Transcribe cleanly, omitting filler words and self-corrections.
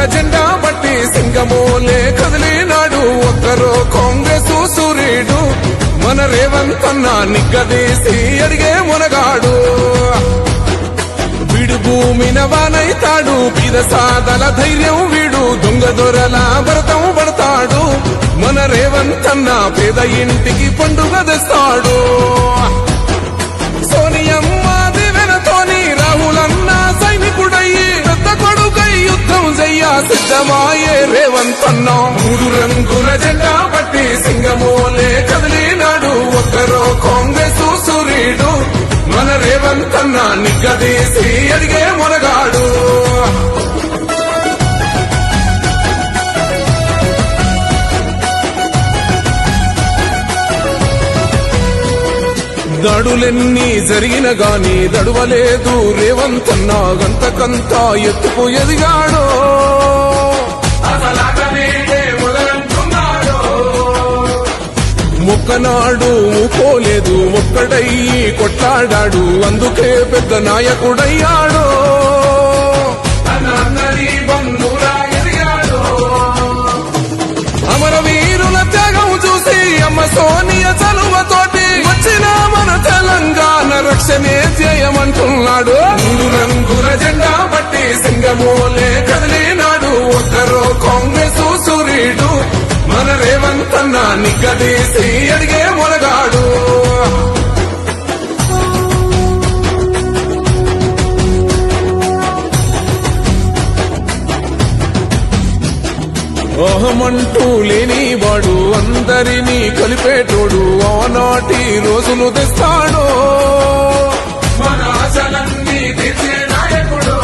జెండా బట్టి సింగమోలే కదిలినాడు ఒక్కరో కాంగ్రెస్ సూర్యుడు మన రేవంత్ అన్న నిగ్గదీసి అడిగే మునగాడు వీడు భూమిన వానైతాడు పీద సాదల ధైర్యం వీడు దొంగ దొరల భరతం పడతాడు మన రేవంత్ అన్న పేద ఇంటికి పండుగ తెస్తాడు సోనియమ్మ దివెనతోని రాహులన్న సైనికుడయ్యి పెద్ద కొడుకై యుద్ధం చెయ్య సిద్ధమాయే రేవంత్ అన్న మూడు రంగుల జెండా బట్టి సింగమోలే కదిలినాడు ఒక్కరో కాంగ్రెస్ సూర్యుడు మన రేవంత్ అన్న నిగ్గదీసి అడిగే మునగాడు దాడులెన్ని జరిగిన గాని దడువలేదు రేవంత్ అన్న గంతకంతా ఎత్తుకు ఎదిగాడో మొక్కనాడు ఊకోలేదు ఒక్కడయ్యి కొట్లాడాడు అందుకే పెద్ద నాయకుడయ్యాడో అమరవీరుల త్యాగం చూసి అమ్మ సోనియ చలువతోటి వచ్చిన మన తెలంగాణ రక్షణే చేయమంటున్నాడు మూడు రంగుల జెండా బట్టి సింగమోలే కదిలినాడు ఒక్కరో కాంగ్రెస్ సూర్యుడు మన రేవంత్ అన్న నిగ్గదీసి అడిగే మునగాడు అహమంటూ లేనివాడు అందరినీ కలిపేటోడు ఆనాటి రోజులు తెస్తాడు మన ఆశలన్నీ తీర్చే నాయకుడు